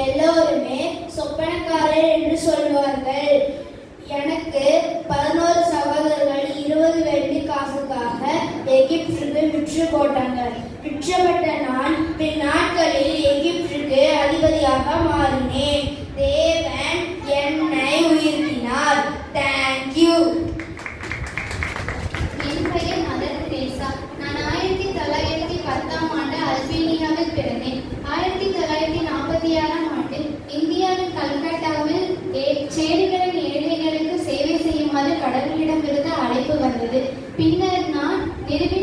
எல்லோருமே சொப்பனக்காரர் என்று சொல்வார்கள். எனக்கு 11 சகோதரர்கள் 20 வெள்ளி காசுக்காக எகிப்துக்கு விற்று போட்டாங்க. விற்றப்பட்ட நான் பின்னாட்களில் எகிப்துக்கு அதிபதியாக மாறினேன். தேவன் என்னை உயர்த்தினார். தேங்க்யூ. என் பெயர் மதர் தெரேசா. நான் 1910ஆம் ஆண்டு அல்பேனியாவில் பிறந்தேன். 1946ஆம் ஆண்டு இந்தியாவின் கல்கட்டாவில் சேரிகளின் ஏழைகளுக்கு சேவை செய்யுமாறு கடவுளிடமிருந்து அழைப்பு வந்தது. பின்னர் நான் நிறுவன